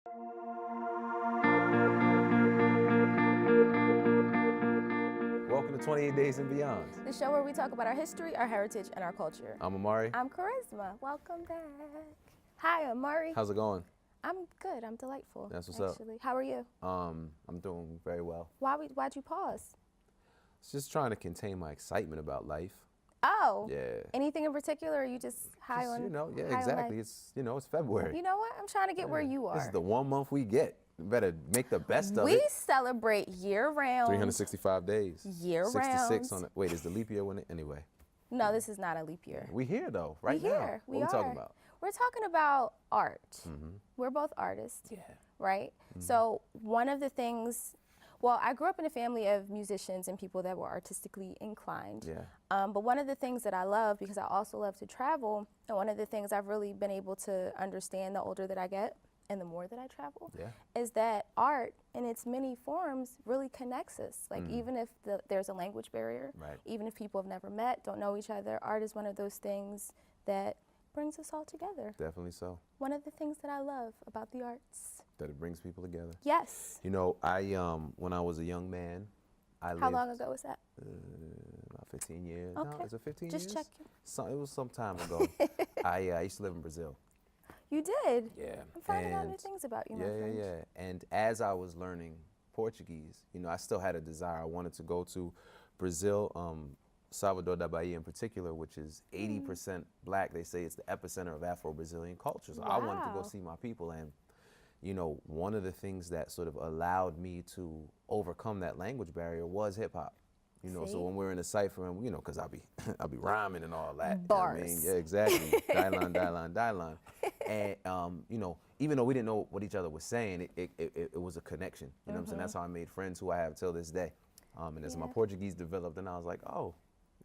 Welcome to 28 Days and Beyond. The show where we talk about our history, our heritage, and our culture. I'm Amari. I'm Kharisma. Welcome back. Hi, Amari. How's it going? I'm good. I'm delightful. That's what's actually. How are you? I'm doing very well. Why'd you pause? It's just trying to contain my excitement about life. Oh. Yeah. Anything in particular, or are you just high on? Yeah, high exactly. It's February. You know what? I'm trying to get where you are. This is the 1 month we get. We better make the best of it. We celebrate year round. 365 days. Year round. 66 on it. Wait, is the leap year when it anyway? No, this is not a leap year. We here though, right we now. Here. What are we talking about? We're talking about art. Mm-hmm. We're both artists. Yeah. Right? Mm-hmm. So one of the things, well, I grew up in a family of musicians and people that were artistically inclined. Yeah. But one of the things that I love, because I also love to travel, and one of the things I've really been able to understand the older that I get and the more that I travel, is that art in its many forms really connects us. Like even if there's a language barrier, even if people have never met, don't know each other, art is one of those things that brings us all together. Definitely so. One of the things that I love about the arts. That it brings people together. Yes. You know, when I was a young man, How long ago was that? About 15 years. Okay. No, is it 15 Just years? checking. It was some time ago. I used to live in Brazil. You did? Yeah. I'm finding out new things about you, my friend. Yeah. And as I was learning Portuguese, you know, I still had a desire. I wanted to go to Brazil, Salvador da Bahia in particular, which is 80% black. They say it's the epicenter of Afro-Brazilian culture. So I wanted to go see my people. And, you know, one of the things that sort of allowed me to overcome that language barrier was hip hop. You know, so when we're in a cipher, and you know, because I'll be rhyming and all that. Bars. You know what I mean? Yeah, exactly. Dylan. And you know, even though we didn't know what each other was saying, it was a connection. You know what I'm saying? That's how I made friends who I have till this day. And as my Portuguese developed, then I was like, oh,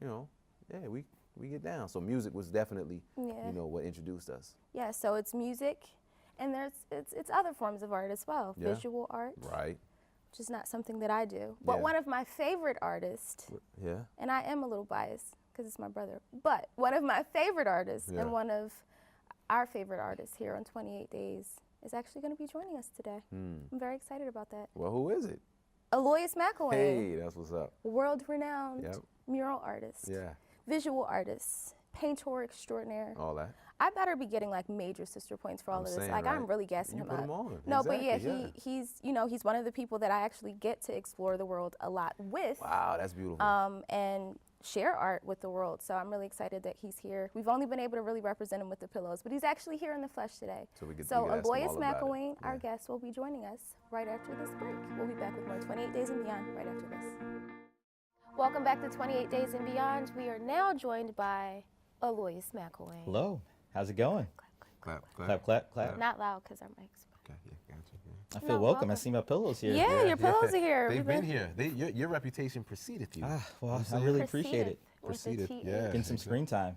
you know, yeah, we get down. So music was definitely, you know, what introduced us. Yeah. So it's music, and it's other forms of art as well. Yeah. Visual art. Right. Which is not something that I do. But one of my favorite artists, and I am a little biased because it's my brother, but one of my favorite artists and one of our favorite artists here on 28 Days is actually going to be joining us today. I'm very excited about that. Well, who is it? Alloyius McIlwaine. Hey, that's what's up. World-renowned mural artist, visual artist, painter extraordinaire. All that. I better be getting like major sister points for all of this. Like I'm really gassing him up. Put him on. No, exactly, but he's you know, he's one of the people that I actually get to explore the world a lot with. Wow, that's beautiful. And share art with the world. So I'm really excited that he's here. We've only been able to really represent him with the pillows, but he's actually here in the flesh today. So Alloyius McIlwaine, our guest, will be joining us right after this break. We'll be back with more 28 Days and Beyond right after this. Welcome back to 28 Days and Beyond. We are now joined by Alloyius McIlwaine. Hello. How's it going? Clap. Not loud because our mics. Okay, yeah, gotcha. Yeah. I feel welcome. I see my pillows here. Yeah, your pillows are here. They've been here. Your reputation preceded you. Well, I really appreciate it. Preceded, yeah. Getting some screen time.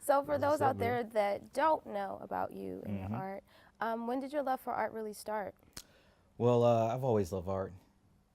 So for those out there that don't know about you and your art, when did your love for art really start? Well, I've always loved art.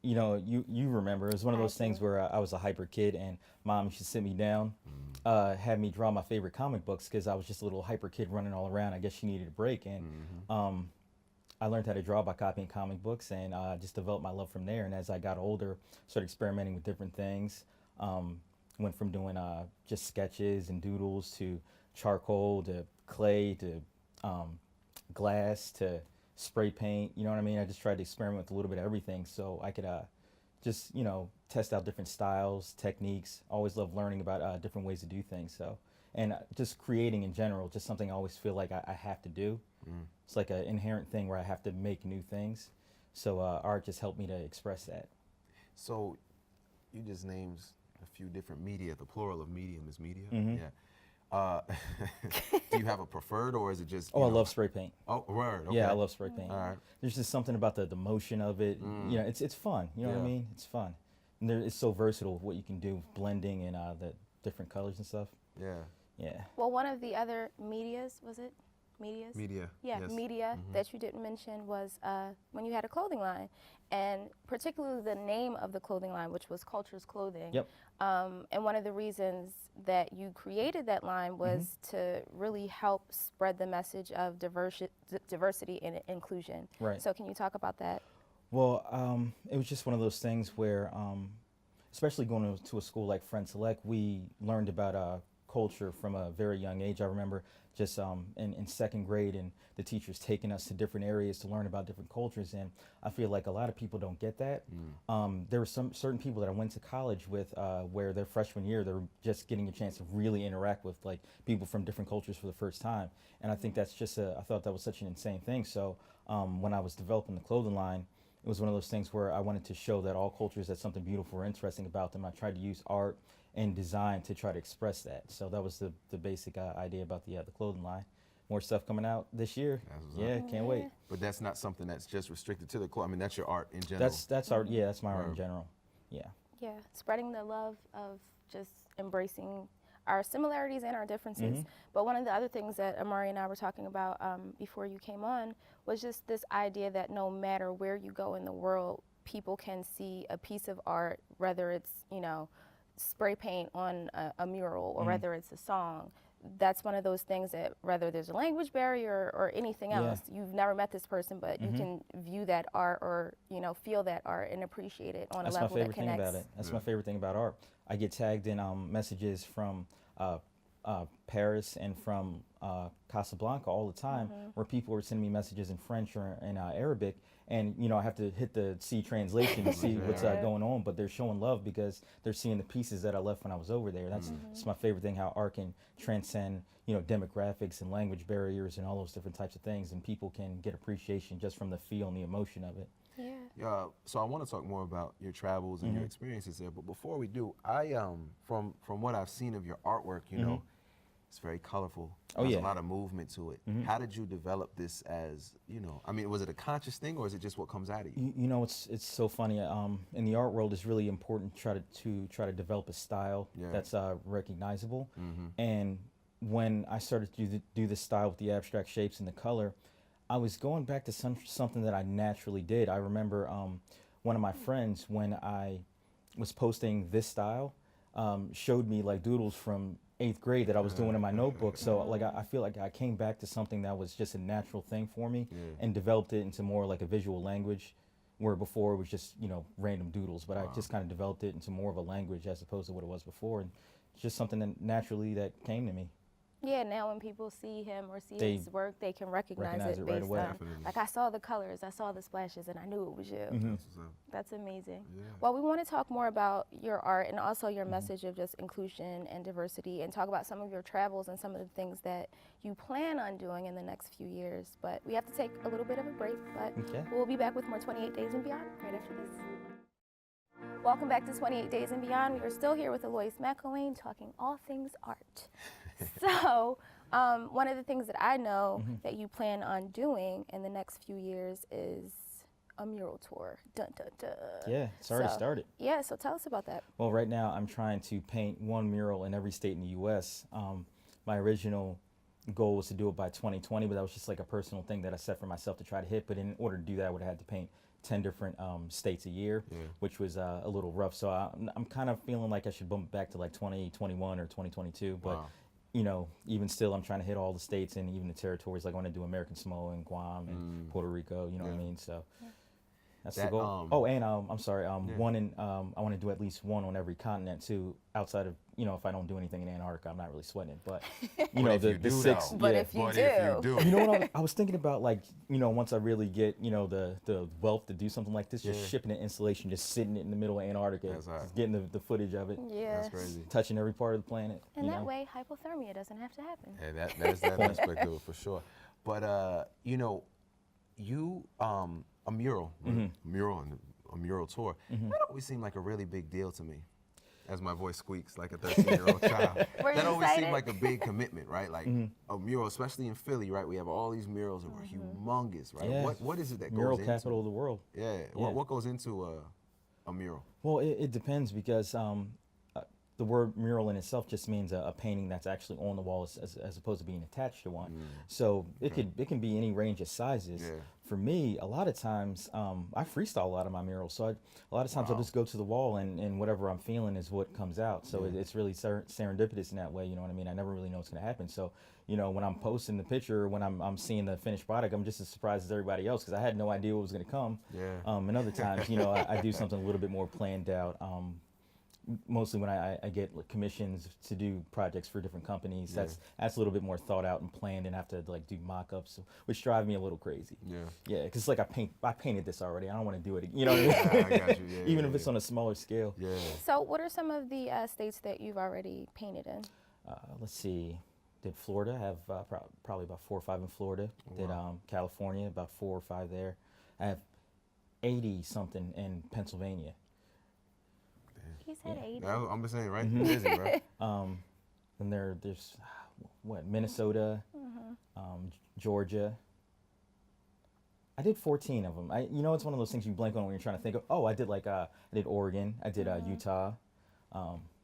You know, you remember, it was one of those things where I was a hyper kid and mom used to sit me down, had me draw my favorite comic books because I was just a little hyper kid running all around. I guess she needed a break. And I learned how to draw by copying comic books and just developed my love from there. And as I got older, started experimenting with different things. Went from doing just sketches and doodles to charcoal to clay to glass to spray paint, you know what I mean? I just tried to experiment with a little bit of everything so I could just, you know, test out different styles, techniques. Always love learning about different ways to do things. So, and just creating in general, just something I always feel like I have to do. It's like an inherent thing where I have to make new things. So art just helped me to express that. So you just named a few different media. The plural of medium is media. Yeah. Do you have a preferred, or is it just? I love spray paint. Oh, word. Okay. Yeah, I love spray paint. All right. There's just something about the motion of it. You know, it's fun. You know what I mean? It's fun. And it's so versatile what you can do, blending and the different colors and stuff. Yeah. Yeah. Well, one of the other medias, was it? Medias? Media. Yeah, yes. media that you didn't mention was when you had a clothing line, and particularly the name of the clothing line, which was Cultures Clothing. Yep. And one of the reasons that you created that line was to really help spread the message of diversity and inclusion. Right. So can you talk about that? Well, it was just one of those things where, especially going to a school like Friend Select, we learned about culture from a very young age. I remember just in second grade, and the teachers taking us to different areas to learn about different cultures, and I feel like a lot of people don't get that. There were some certain people that I went to college with where their freshman year they were just getting a chance to really interact with like people from different cultures for the first time, and I think that's just I thought that was such an insane thing. So when I was developing the clothing line, it was one of those things where I wanted to show that all cultures had something beautiful or interesting about them. I tried to use art and design to try to express that. So that was the basic idea about the clothing line. More stuff coming out this year. Yeah, can't wait. But that's not something that's just restricted to the clothing. I mean, that's your art in general. That's art. Yeah, that's my art in general. Yeah. Yeah, spreading the love of just embracing our similarities and our differences. But one of the other things that Amari and I were talking about before you came on was just this idea that no matter where you go in the world, people can see a piece of art, whether it's, you know, spray paint on a mural or whether it's a song. That's one of those things that whether there's a language barrier or anything else, you've never met this person, but you can view that art or, you know, feel that art and appreciate it on a level that connects. That's my favorite thing about it. That's my favorite thing about art. I get tagged in messages from Paris and from Casablanca all the time, where people are sending me messages in French or in Arabic, and you know I have to hit the C translation to see what's going on. But they're showing love because they're seeing the pieces that I left when I was over there. That's my favorite thing, how art can transcend, you know, demographics and language barriers and all those different types of things, and people can get appreciation just from the feel and the emotion of it. Yeah. So I want to talk more about your travels and your experiences there. But before we do, I from what I've seen of your artwork, you know, it's very colorful. There's a lot of movement to it. How did you develop this as, you know, I mean, was it a conscious thing or is it just what comes out of you? You know, it's so funny. In the art world, it's really important to try to develop a style that's recognizable. And when I started to do this style with the abstract shapes and the color, I was going back to something that I naturally did. I remember one of my friends, when I was posting this style, showed me like doodles from 8th grade that I was doing in my notebook. So like I feel like I came back to something that was just a natural thing for me and developed it into more like a visual language, where before it was just, you know, random doodles. But I just kind of developed it into more of a language as opposed to what it was before. And it's just something that naturally that came to me. Yeah, now when people see him or see his work, they can recognize it right based away. on, like, I saw the colors, I saw the splashes, and I knew it was you. That's amazing. Well, we want to talk more about your art and also your message of just inclusion and diversity, and talk about some of your travels and some of the things that you plan on doing in the next few years. But we have to take a little bit of a break, but we'll be back with more 28 Days and Beyond right after this. Welcome back to 28 Days and Beyond. We are still here with Alloyius McIlwaine talking all things art. So one of the things that I know that you plan on doing in the next few years is a mural tour. Dun, dun, dun. Yeah, it's already started. Yeah, so tell us about that. Well, right now I'm trying to paint one mural in every state in the U.S. My original goal was to do it by 2020, but that was just like a personal thing that I set for myself to try to hit. But in order to do that, I would have had to paint 10 different states a year, which was a little rough. So I'm kind of feeling like I should bump back to like 2021 or 2022. But you know, even still, I'm trying to hit all the states and even the territories. Like I want to do American Samoa and Guam and Puerto Rico. You know what I mean? So that's the goal. Oh, and I'm sorry. One in I want to do at least one on every continent too. Outside of, you know, if I don't do anything in Antarctica, I'm not really sweating it. But you know, the 6. But if you do, you know what I was thinking about? Like, you know, once I really get, you know, the wealth to do something like this, just shipping an installation, just sitting in the middle of Antarctica, just getting the footage of it. Yeah, that's crazy. Touching every part of the planet. And that way, hypothermia doesn't have to happen. Yeah, there's that aspect of it for sure. But you know, you a mural, a mural tour. That always seemed like a really big deal to me. As my voice squeaks like a 13-year-old child. That always seemed like a big commitment, right? Like a mural, especially in Philly, right? We have all these murals and we're humongous, right? Yeah. What is it that mural goes into? Mural capital of the world. Yeah. What goes into a mural? Well, it depends because the word mural in itself just means a painting that's actually on the wall as opposed to being attached to one. So it can be any range of sizes. Yeah. For me, a lot of times I freestyle a lot of my murals. So a lot of times I'll just go to the wall and whatever I'm feeling is what comes out. So it's really serendipitous in that way. You know what I mean? I never really know what's going to happen. So when I'm posting the picture, when I'm seeing the finished product, I'm just as surprised as everybody else because I had no idea what was going to come. Yeah. And other times, I do something a little bit more planned out. Mostly when I get commissions to do projects for different companies, that's a little bit more thought out and planned, and have to do mock-ups, which drive me a little crazy. Yeah, because I painted this already. I don't want to do it. You know what I mean? I got you. Yeah, Even if it's on a smaller scale. Yeah. So what are some of the states that you've already painted in? Let's see. Did Florida, have probably about 4 or 5 in Florida. Did California, about 4 or 5 there. I have 80 something in Pennsylvania. He said 80. I'm just saying, right? Busy, right? And there's Minnesota, Georgia. I did 14 of them. It's one of those things you blank on when you're trying to think of. Oh, I did I did Oregon. I did Utah.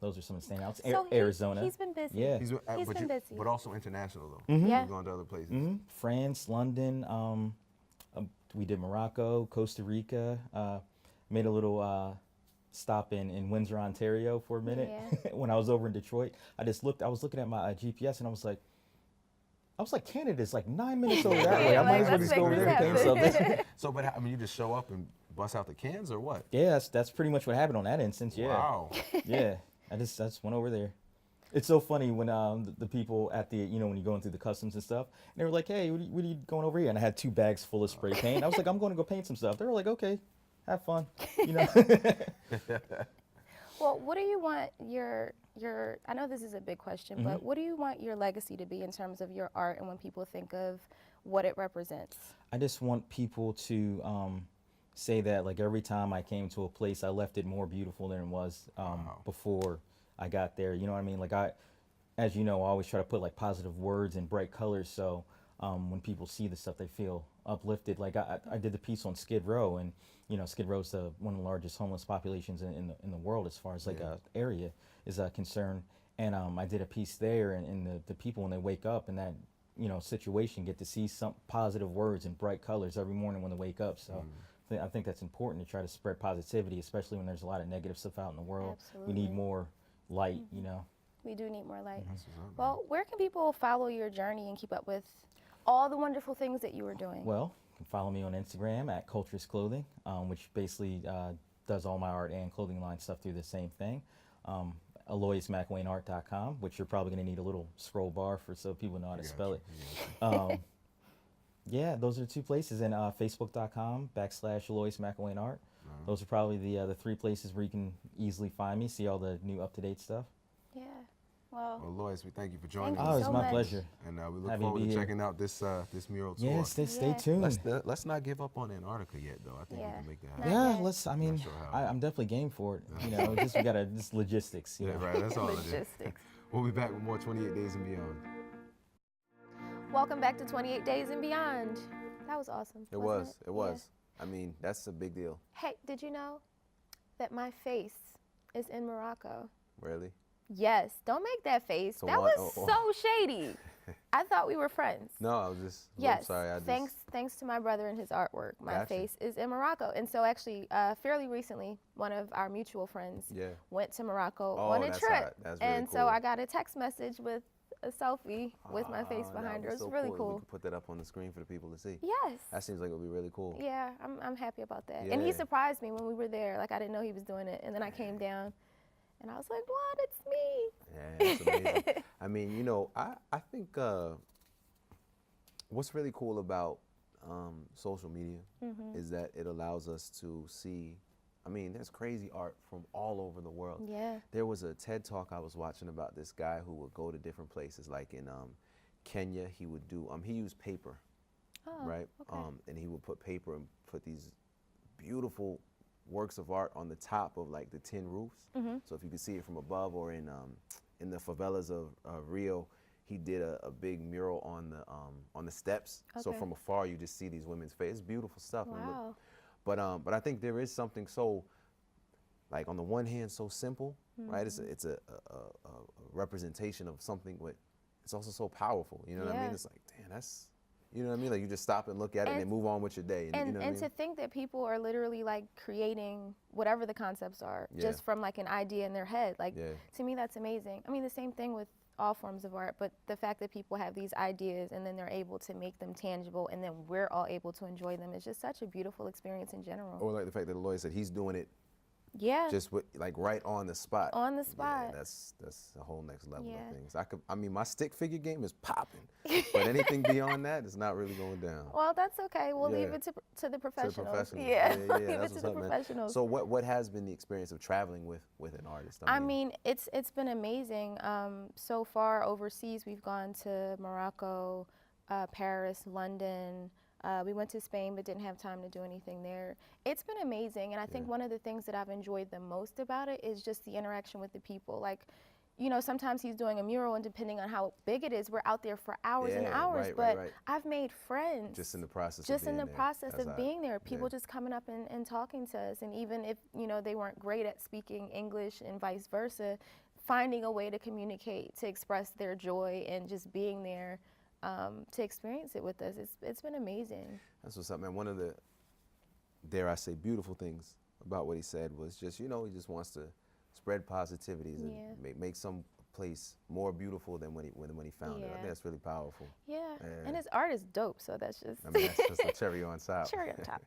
Those are some of the standouts. So Arizona. He's been busy. Yeah. He's been busy. But also international though. Yeah. You've gone to other places. France, London. We did Morocco, Costa Rica. Made a little stop in Windsor, Ontario for a minute. Yeah. When I was over in Detroit. I was looking at my GPS and I was like, Canada's 9 minutes over that way. I might as well just go over there and paint something. So, but you just show up and bust out the cans or what? Yeah, that's pretty much what happened on that instance. Yeah. Wow. Yeah, I just went over there. It's so funny when the people at the when you're going through the customs and stuff, and they were like, "Hey, what are you going over here?" And I had 2 bags full of spray paint. I was like, "I'm going to go paint some stuff." They were like, "Okay, have fun." Well, what do you want your I know this is a big question, but what do you want your legacy to be in terms of your art and when people think of what it represents? I just want people to say that every time I came to a place, I left it more beautiful than it was before I got there. You know what I mean? As you know, I always try to put positive words and bright colors, so when people see the stuff, they feel uplifted. I did the piece on Skid Row, and Skid Row's one of the largest homeless populations in the world as far as area is concerned. And I did a piece there, and the people, when they wake up in that situation, get to see some positive words and bright colors every morning when they wake up. So I think that's important to try to spread positivity, especially when there's a lot of negative stuff out in the world. Absolutely. We need more light, We do need more light. Well, where can people follow your journey and keep up with all the wonderful things that you were doing? Well, you can follow me on Instagram at Culturist Clothing, which basically does all my art and clothing line stuff through the same thing. AlloyiusMcIlwaineArt.com, which you're probably going to need a little scroll bar so people know how to spell it. Yeah, those are 2 places, and Facebook.com/Alloyius McIlwaine Art. Those are probably the 3 places where you can easily find me, see all the new up-to-date stuff. Yeah. Well, Lois, we thank you for joining Thank us. you It's so my much. pleasure. And we look Happy to forward be to here. checking out this mural tour. Yeah, stay tuned. Let's not give up on Antarctica yet, though. I think we can make that happen. Not Yeah, yet. I'm definitely game for it. We gotta, just logistics. Yeah, right. That's all it is. logistics. We'll be back with more 28 Days and Beyond. Welcome back to 28 Days and Beyond. That was awesome. It wasn't was. It was. I mean, that's a big deal. Hey, did you know that my face is in Morocco? Really? Yes. Don't make that face. So that what- was so shady. I thought we were friends. No, I was just. Yes. Sorry. Thanks to my brother and his artwork. My Gotcha. face is in Morocco. And so actually, fairly recently, one of our mutual friends went to Morocco on a that's trip. hot. That's really and cool. so I got a text message with a selfie with my face behind her. It's really We cool. can put that up on the screen for the people to see. Yes. That seems like it would be really cool. Yeah, I'm happy about that. And he Yeah. surprised me when we were there. I didn't know he was doing it. And then I came down and I was like, what? It's me. Yeah, it's amazing. I mean, I think what's really cool about social media is that it allows us to see, there's crazy art from all over the world. Yeah. There was a TED Talk I was watching about this guy who would go to different places, like in Kenya, he would do, he used paper, right? Okay. And he would put paper and put these beautiful works of art on the top of the tin roofs. So if you could see it from above, or in the favelas of Rio, he did a big mural on the steps. So Okay. from afar, you just see these women's faces. It's beautiful stuff. Wow. But I think there is something so like on the one hand so simple, right? It's a representation of something, but it's also so powerful. You know what I mean? It's like, damn, that's, you know what I mean? Like you just stop and look at it and then move on with your day. And, you know what I mean? to think that people are literally like creating whatever the concepts are just from like an idea in their head. Like to me, that's amazing. I mean, the same thing with all forms of art, but the fact that people have these ideas and then they're able to make them tangible and then we're all able to enjoy them is just such a beautiful experience in general. Or like the fact that Alloyius said he's doing it Yeah. just with, like right on the spot. On the spot. Yeah, that's a whole next level of things. I mean, my stick figure game is popping, but anything beyond that is not really going down. Well, that's okay. We'll leave it to the professionals. To the professionals. Yeah, Leave it that's to the professionals. So what has been the experience of traveling with an artist? I mean, it's been amazing. So far overseas, we've gone to Morocco, Paris, London. We went to Spain but didn't have time to do anything there. It's been amazing, and I think one of the things that I've enjoyed the most about it is just the interaction with the people. Like, you know, sometimes he's doing a mural, and depending on how big it is, we're out there for hours and hours. But I've made friends. Just in the process of being there. People just coming up and talking to us, and even if, you know, they weren't great at speaking English and vice versa, finding a way to communicate, to express their joy, and just being there. To experience it with us. It's been amazing. That's what's up, man. One of the, dare I say, beautiful things about what he said was just, you know, he just wants to spread positivities and make some place more beautiful than when he found it. I think that's really powerful. Yeah, and his art is dope, so that's just... I mean, that's just a cherry on top. Cherry on top.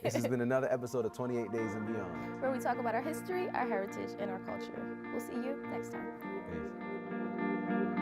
This has been another episode of 28 Days and Beyond, where we talk about our history, our heritage, and our culture. We'll see you next time. Peace.